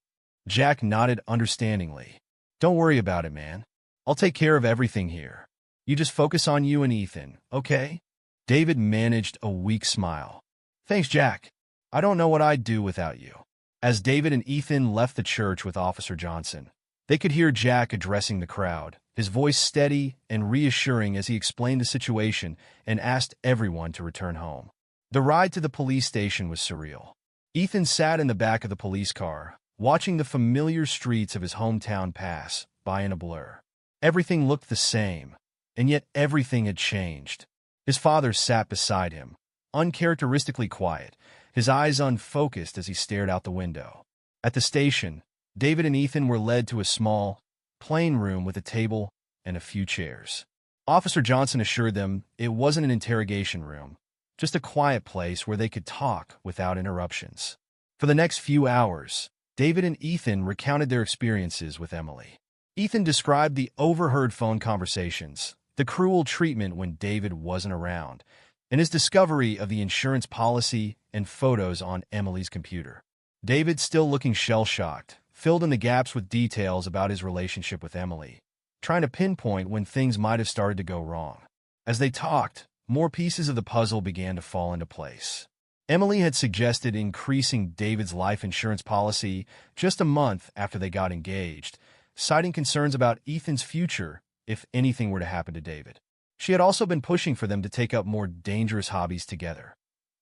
Jack nodded understandingly. "Don't worry about it, man. I'll take care of everything here. You just focus on you and Ethan, okay?" David managed a weak smile. "Thanks, Jack. I don't know what I'd do without you." As David and Ethan left the church with Officer Johnson, they could hear Jack addressing the crowd, his voice steady and reassuring as he explained the situation and asked everyone to return home. The ride to the police station was surreal. Ethan sat in the back of the police car, watching the familiar streets of his hometown pass by in a blur. Everything looked the same, and yet everything had changed. His father sat beside him, uncharacteristically quiet, his eyes unfocused as he stared out the window. At the station, David and Ethan were led to a small, plain room with a table and a few chairs. Officer Johnson assured them it wasn't an interrogation room, just a quiet place where they could talk without interruptions. For the next few hours, David and Ethan recounted their experiences with Emily. Ethan described the overheard phone conversations, the cruel treatment when David wasn't around, and his discovery of the insurance policy and photos on Emily's computer. David, still looking shell-shocked, filled in the gaps with details about his relationship with Emily, trying to pinpoint when things might have started to go wrong. As they talked, more pieces of the puzzle began to fall into place. Emily had suggested increasing David's life insurance policy just a month after they got engaged, citing concerns about Ethan's future if anything were to happen to David. She had also been pushing for them to take up more dangerous hobbies together.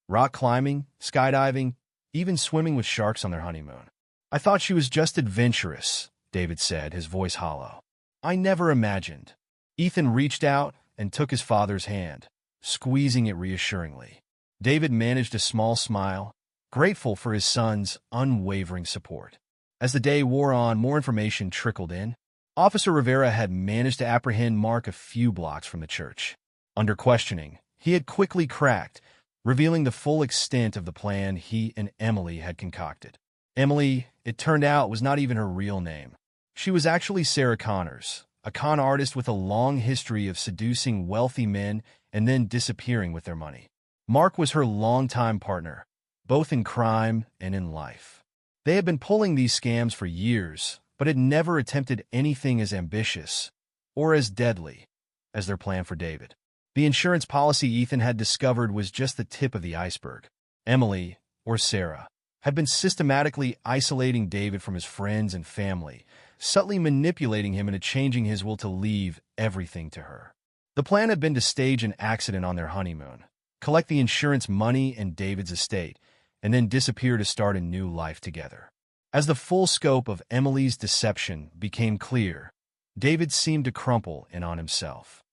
Rock climbing, skydiving, even swimming with sharks on their honeymoon. "I thought she was just adventurous," David said, his voice hollow. "I never imagined." Ethan reached out and took his father's hand, squeezing it reassuringly. David managed a small smile, grateful for his son's unwavering support. As the day wore on, more information trickled in. Officer Rivera had managed to apprehend Mark a few blocks from the church. Under questioning, he had quickly cracked, revealing the full extent of the plan he and Emily had concocted. Emily, it turned out, was not even her real name. She was actually Sarah Connors, a con artist with a long history of seducing wealthy men and then disappearing with their money. Mark was her longtime partner, both in crime and in life. They had been pulling these scams for years, but had never attempted anything as ambitious or as deadly as their plan for David. The insurance policy Ethan had discovered was just the tip of the iceberg. Emily, or Sarah, had been systematically isolating David from his friends and family, subtly manipulating him into changing his will to leave everything to her. The plan had been to stage an accident on their honeymoon, collect the insurance money and David's estate, and then disappear to start a new life together. As the full scope of Emily's deception became clear, David seemed to crumple in on himself.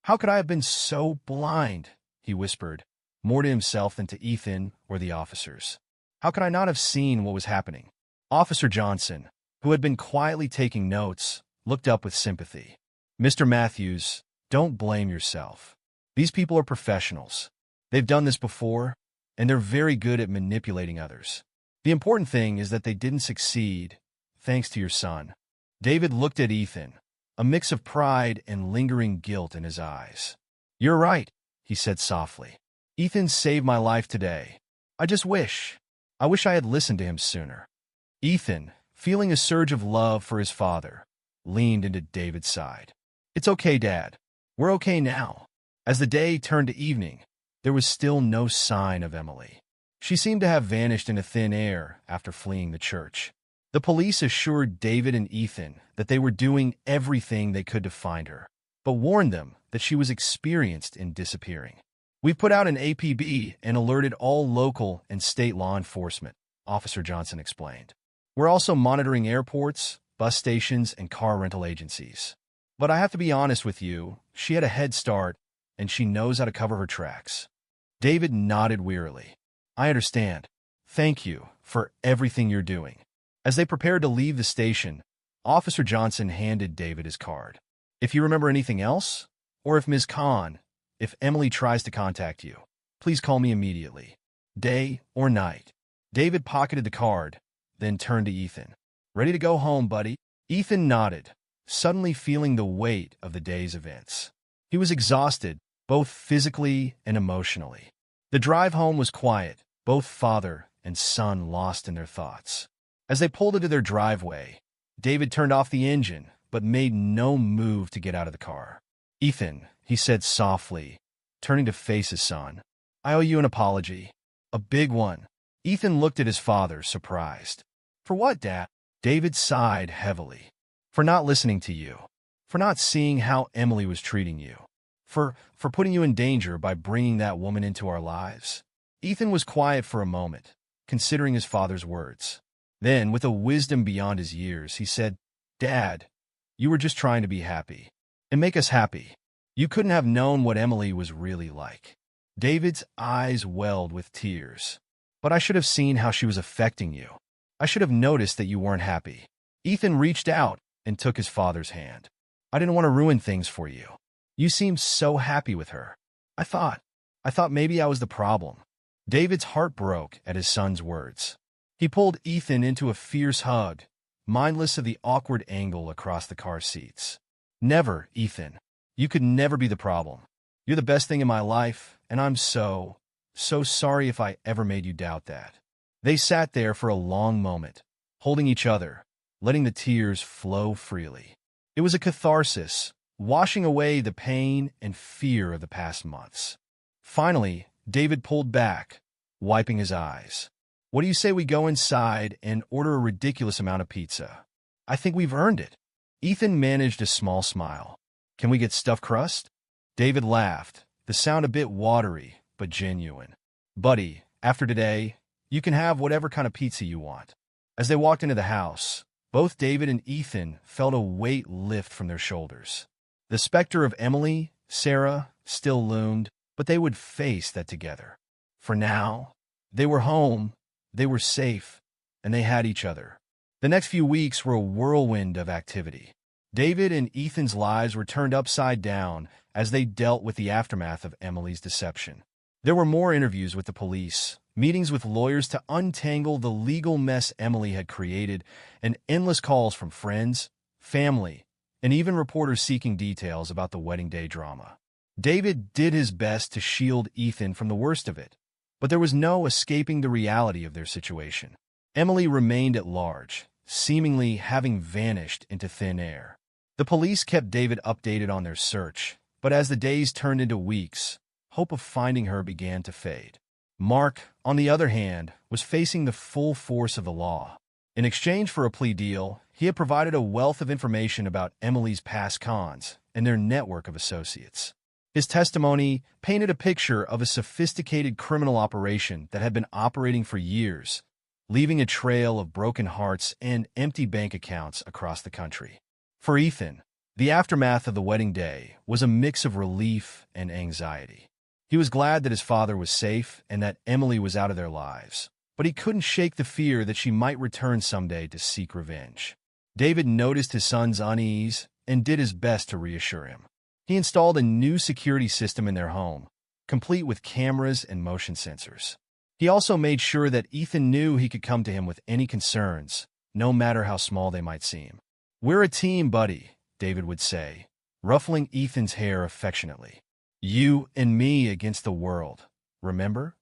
How could I have been so blind? He whispered, more to himself than to Ethan or the officers. How could I not have seen what was happening? Officer Johnson, who had been quietly taking notes, looked up with sympathy. Mr. Matthews, don't blame yourself. These people are professionals. They've done this before, and they're very good at manipulating others. The important thing is that they didn't succeed, thanks to your son. David looked at Ethan, a mix of pride and lingering guilt in his eyes. You're right, he said softly. Ethan saved my life today. I wish I had listened to him sooner. Ethan, feeling a surge of love for his father, leaned into David's side. It's okay, Dad. We're okay now. As the day turned to evening, there was still no sign of Emily. She seemed to have vanished into thin air after fleeing the church. The police assured David and Ethan that they were doing everything they could to find her, but warned them that she was experienced in disappearing. We've put out an APB and alerted all local and state law enforcement, Officer Johnson explained. We're also monitoring airports, bus stations, and car rental agencies. But I have to be honest with you, she had a head start, and she knows how to cover her tracks. David nodded wearily. I understand. Thank you for everything you're doing. As they prepared to leave the station, Officer Johnson handed David his card. If you remember anything else, or if Ms. Khan, if Emily tries to contact you, please call me immediately. Day or night. David pocketed the card, then turned to Ethan. Ready to go home, buddy? Ethan nodded, suddenly feeling the weight of the day's events. He was exhausted, both physically and emotionally. The drive home was quiet, both father and son lost in their thoughts. As they pulled into their driveway, David turned off the engine, but made no move to get out of the car. Ethan, he said softly, turning to face his son, I owe you an apology. A big one. Ethan looked at his father, surprised. For what, Dad? David sighed heavily. For not listening to you. For not seeing how Emily was treating you. For putting you in danger by bringing that woman into our lives. Ethan was quiet for a moment, considering his father's words. Then, with a wisdom beyond his years, he said, Dad, you were just trying to be happy. And make us happy. You couldn't have known what Emily was really like. David's eyes welled with tears. But I should have seen how she was affecting you. I should have noticed that you weren't happy. Ethan reached out and took his father's hand. I didn't want to ruin things for you. You seemed so happy with her. I thought maybe I was the problem. David's heart broke at his son's words. He pulled Ethan into a fierce hug, mindless of the awkward angle across the car seats. Never, Ethan. You could never be the problem. You're the best thing in my life, and I'm so sorry if I ever made you doubt that. They sat there for a long moment, holding each other, letting the tears flow freely. It was a catharsis, washing away the pain and fear of the past months. Finally, David pulled back, wiping his eyes. What do you say we go inside and order a ridiculous amount of pizza? I think we've earned it. Ethan managed a small smile. Can we get stuffed crust? David laughed, the sound a bit watery, but genuine. Buddy, after today, you can have whatever kind of pizza you want. As they walked into the house, both David and Ethan felt a weight lift from their shoulders. The specter of Emily, Sarah, still loomed, but they would face that together. For now, they were home, they were safe, and they had each other. The next few weeks were a whirlwind of activity. David and Ethan's lives were turned upside down as they dealt with the aftermath of Emily's deception. There were more interviews with the police, meetings with lawyers to untangle the legal mess Emily had created, and endless calls from friends, family, and even reporters seeking details about the wedding day drama. David did his best to shield Ethan from the worst of it, but there was no escaping the reality of their situation. Emily remained at large, seemingly having vanished into thin air. The police kept David updated on their search, but as the days turned into weeks, hope of finding her began to fade. Mark, on the other hand, was facing the full force of the law. In exchange for a plea deal, he had provided a wealth of information about Emily's past cons and their network of associates. His testimony painted a picture of a sophisticated criminal operation that had been operating for years, leaving a trail of broken hearts and empty bank accounts across the country. For Ethan, The aftermath of the wedding day was a mix of relief and anxiety. He was glad that his father was safe and that Emily was out of their lives, but he couldn't shake the fear that she might return someday to seek revenge. David noticed his son's unease and did his best to reassure him. He installed a new security system in their home, complete with cameras and motion sensors. He also made sure that Ethan knew he could come to him with any concerns, no matter how small they might seem. "We're a team, buddy," David would say, ruffling Ethan's hair affectionately. "You and me against the world, remember?"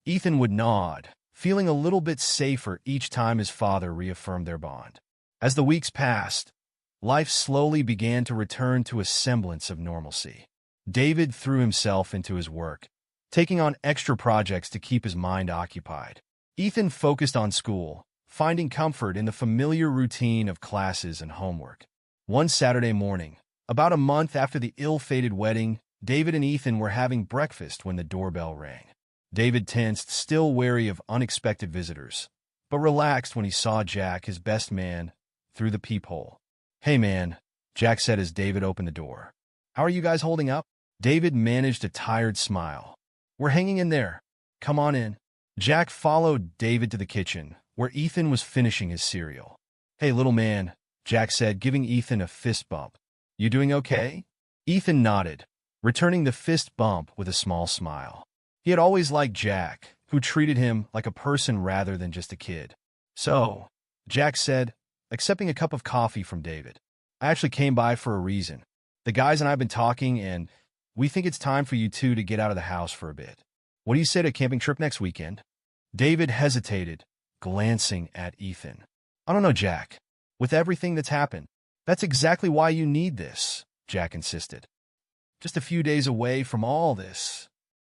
Ethan would nod, feeling a little bit safer each time his father reaffirmed their bond. As the weeks passed, life slowly began to return to a semblance of normalcy. David threw himself into his work, taking on extra projects to keep his mind occupied. Ethan focused on school, finding comfort in the familiar routine of classes and homework. One Saturday morning, about a month after the ill-fated wedding, David and Ethan were having breakfast when the doorbell rang. David tensed, still wary of unexpected visitors, but relaxed when he saw Jack, his best man, through the peephole. "Hey man," Jack said as David opened the door. "How are you guys holding up?" David managed a tired smile. "We're hanging in there. Come on in." Jack followed David to the kitchen, where Ethan was finishing his cereal. "Hey, little man," Jack said, giving Ethan a fist bump. "You doing okay?" Ethan nodded, returning the fist bump with a small smile. He had always liked Jack, who treated him like a person rather than just a kid. "So," Jack said, accepting a cup of coffee from David, "I actually came by for a reason. The guys and I have been talking, and we think it's time for you two to get out of the house for a bit. What do you say to a camping trip next weekend?" David hesitated, glancing at Ethan. "I don't know, Jack. With everything that's happened, that's exactly why you need this," Jack insisted. "Just a few days away from all this."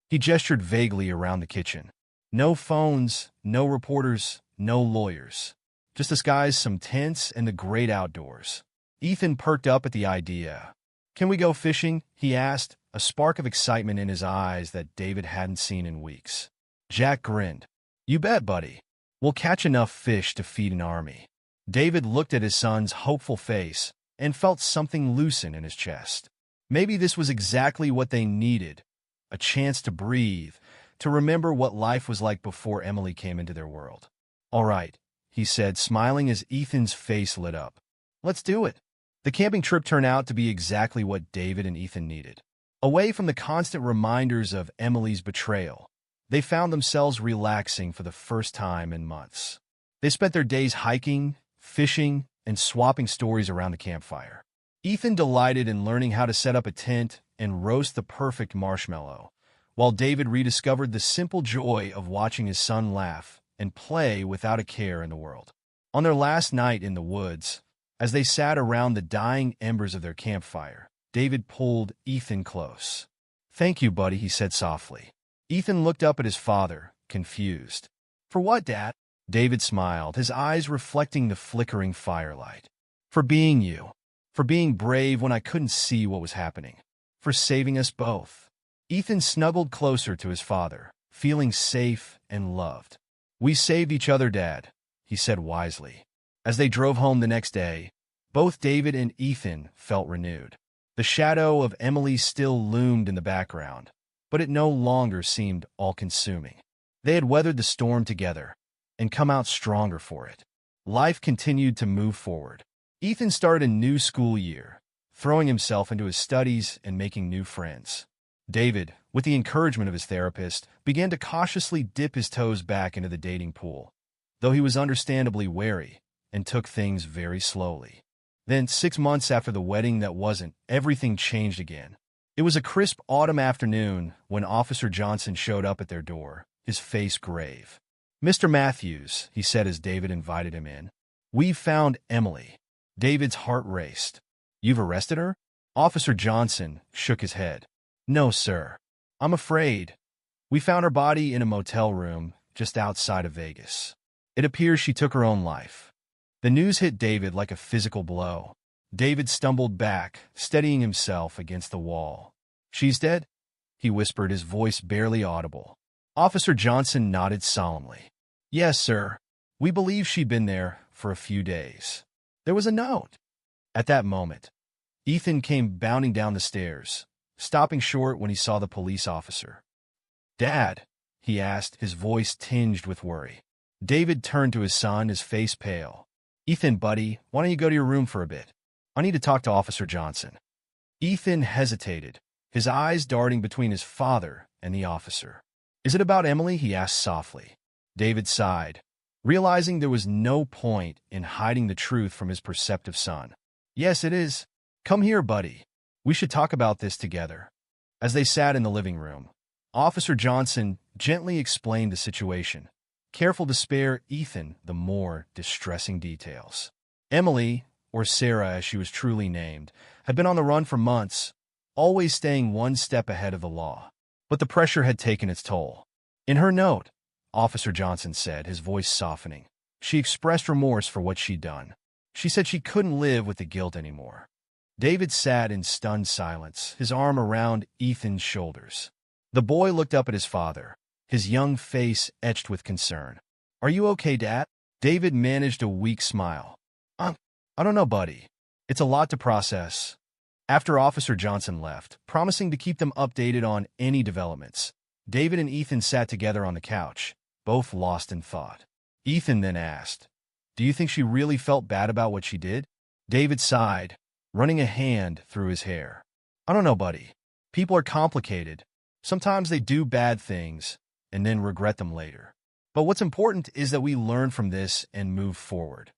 He gestured vaguely around the kitchen. "No phones, no reporters, no lawyers. Just us guys, some tents, and the great outdoors." Ethan perked up at the idea. "Can we go fishing?" he asked, a spark of excitement in his eyes that David hadn't seen in weeks. Jack grinned. "You bet, buddy. We'll catch enough fish to feed an army." David looked at his son's hopeful face and felt something loosen in his chest. Maybe this was exactly what they needed, a chance to breathe, to remember what life was like before Emily came into their world. "All right," he said, smiling as Ethan's face lit up. "Let's do it." The camping trip turned out to be exactly what David and Ethan needed. Away from the constant reminders of Emily's betrayal, they found themselves relaxing for the first time in months. They spent their days hiking, fishing, and swapping stories around the campfire. Ethan delighted in learning how to set up a tent and roast the perfect marshmallow, while David rediscovered the simple joy of watching his son laugh and play without a care in the world. On their last night in the woods, as they sat around the dying embers of their campfire, David pulled Ethan close. "Thank you, buddy," he said softly. Ethan looked up at his father, confused. "For what, Dad?" David smiled, his eyes reflecting the flickering firelight. "For being you. For being brave when I couldn't see what was happening. For saving us both." Ethan snuggled closer to his father, feeling safe and loved. "We saved each other, Dad," he said wisely. As they drove home the next day, both David and Ethan felt renewed. The shadow of Emily still loomed in the background, but it no longer seemed all-consuming. They had weathered the storm together and come out stronger for it. Life continued to move forward. Ethan started a new school year, throwing himself into his studies and making new friends. David, with the encouragement of his therapist, began to cautiously dip his toes back into the dating pool, though he was understandably wary and took things very slowly. Then, 6 months after the wedding that wasn't, everything changed again. It was a crisp autumn afternoon when Officer Johnson showed up at their door, his face grave. "Mr. Matthews," he said as David invited him in, "we've found Emily." David's heart raced. "You've arrested her?" Officer Johnson shook his head. "No, sir. I'm afraid. We found her body in a motel room just outside of Vegas. It appears she took her own life." The news hit David like a physical blow. David stumbled back, steadying himself against the wall. "She's dead?" he whispered, his voice barely audible. Officer Johnson nodded solemnly. "Yes, sir. We believe she'd been there for a few days. There was a note." At that moment, Ethan came bounding down the stairs, stopping short when he saw the police officer. "Dad?" he asked, his voice tinged with worry. David turned to his son, his face pale. "Ethan, buddy, why don't you go to your room for a bit? I need to talk to Officer Johnson." Ethan hesitated, his eyes darting between his father and the officer. "Is it about Emily?" he asked softly. David sighed, realizing there was no point in hiding the truth from his perceptive son. "Yes, it is. Come here, buddy. We should talk about this together." As they sat in the living room, Officer Johnson gently explained the situation, careful to spare Ethan the more distressing details. Emily, or Sarah as she was truly named, had been on the run for months, always staying one step ahead of the law. But the pressure had taken its toll. In her note, Officer Johnson said, his voice softening, she expressed remorse for what she'd done. She said she couldn't live with the guilt anymore. David sat in stunned silence, his arm around Ethan's shoulders. The boy looked up at his father, his young face etched with concern. "Are you okay, Dad?" David managed a weak smile. I don't know, buddy. It's a lot to process." After Officer Johnson left, promising to keep them updated on any developments, David and Ethan sat together on the couch, both lost in thought. Ethan then asked, "Do you think she really felt bad about what she did?" David sighed, running a hand through his hair. "I don't know, buddy. People are complicated. Sometimes they do bad things and then regret them later. But what's important is that we learn from this and move forward."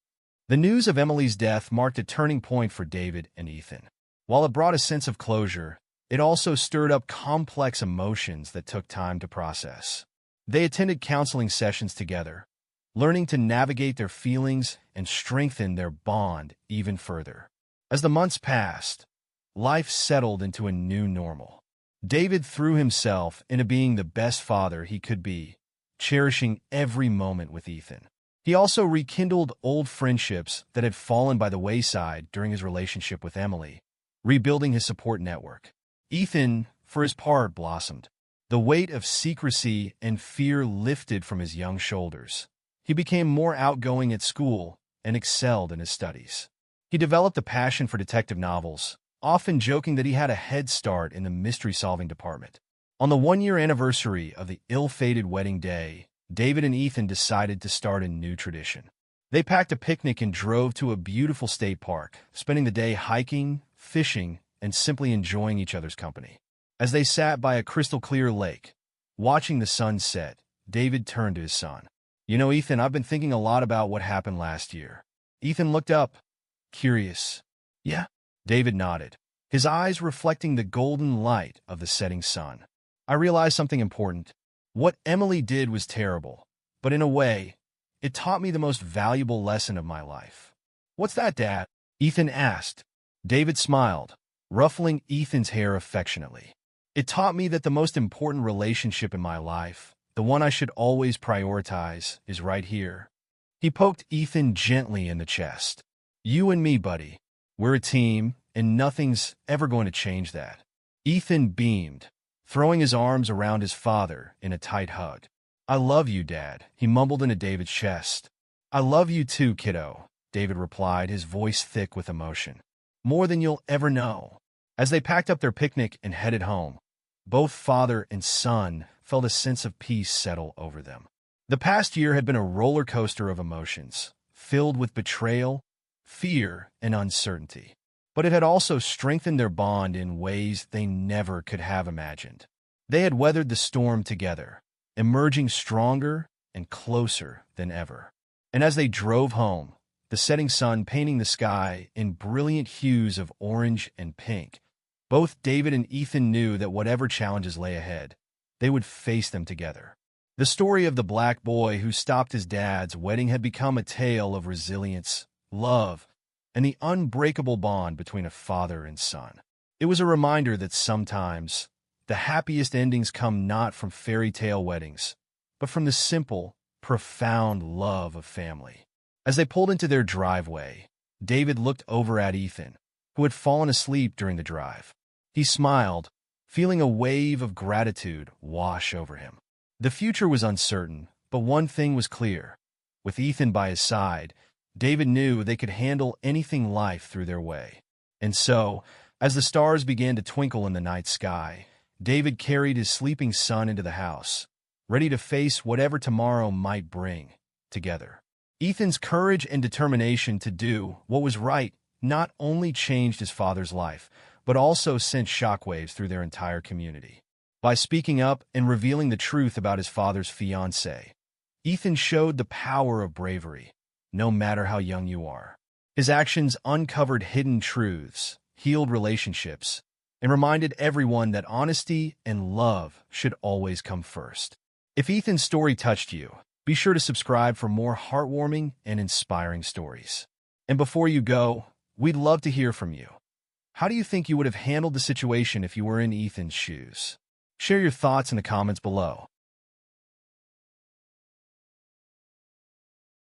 The news of Emily's death marked a turning point for David and Ethan. While it brought a sense of closure, it also stirred up complex emotions that took time to process. They attended counseling sessions together, learning to navigate their feelings and strengthen their bond even further. As the months passed, life settled into a new normal. David threw himself into being the best father he could be, cherishing every moment with Ethan. He also rekindled old friendships that had fallen by the wayside during his relationship with Emily, rebuilding his support network. Ethan, for his part, blossomed. The weight of secrecy and fear lifted from his young shoulders. He became more outgoing at school and excelled in his studies. He developed a passion for detective novels, often joking that he had a head start in the mystery-solving department. On the one-year anniversary of the ill-fated wedding day, David and Ethan decided to start a new tradition. They packed a picnic and drove to a beautiful state park, spending the day hiking, fishing, and simply enjoying each other's company. As they sat by a crystal-clear lake, watching the sun set, David turned to his son. "You know, Ethan, I've been thinking a lot about what happened last year." Ethan looked up, curious. "Yeah?" David nodded, his eyes reflecting the golden light of the setting sun. "I realized something important. What Emily did was terrible, but in a way, it taught me the most valuable lesson of my life." "What's that, Dad?" Ethan asked. David smiled, ruffling Ethan's hair affectionately. "It taught me that the most important relationship in my life, the one I should always prioritize, is right here." He poked Ethan gently in the chest. "You and me, buddy. We're a team, and nothing's ever going to change that." Ethan beamed, throwing his arms around his father in a tight hug. "I love you, Dad," he mumbled into David's chest. "I love you too, kiddo," David replied, his voice thick with emotion. "More than you'll ever know." As they packed up their picnic and headed home, both father and son felt a sense of peace settle over them. The past year had been a roller coaster of emotions, filled with betrayal, fear, and uncertainty. But it had also strengthened their bond in ways they never could have imagined. They had weathered the storm together, emerging stronger and closer than ever. And as they drove home, the setting sun painting the sky in brilliant hues of orange and pink, both David and Ethan knew that whatever challenges lay ahead, they would face them together. The story of the black boy who stopped his dad's wedding had become a tale of resilience, love, and the unbreakable bond between a father and son. It was a reminder that sometimes the happiest endings come not from fairy tale weddings, but from the simple, profound love of family. As they pulled into their driveway, David looked over at Ethan, who had fallen asleep during the drive. He smiled, feeling a wave of gratitude wash over him. The future was uncertain, but one thing was clear. With Ethan by his side, David knew they could handle anything life threw their way. And so, As the stars began to twinkle in the night sky, David carried his sleeping son into the house, ready to face whatever tomorrow might bring together. Ethan's courage and determination to do what was right not only changed his father's life, but also sent shockwaves through their entire community. By speaking up and revealing the truth about his father's fiancée, Ethan showed the power of bravery, no matter how young you are. His actions uncovered hidden truths, healed relationships, and reminded everyone that honesty and love should always come first. If Ethan's story touched you, be sure to subscribe for more heartwarming and inspiring stories. And before you go, we'd love to hear from you. How do you think you would have handled the situation if you were in Ethan's shoes? Share your thoughts in the comments below.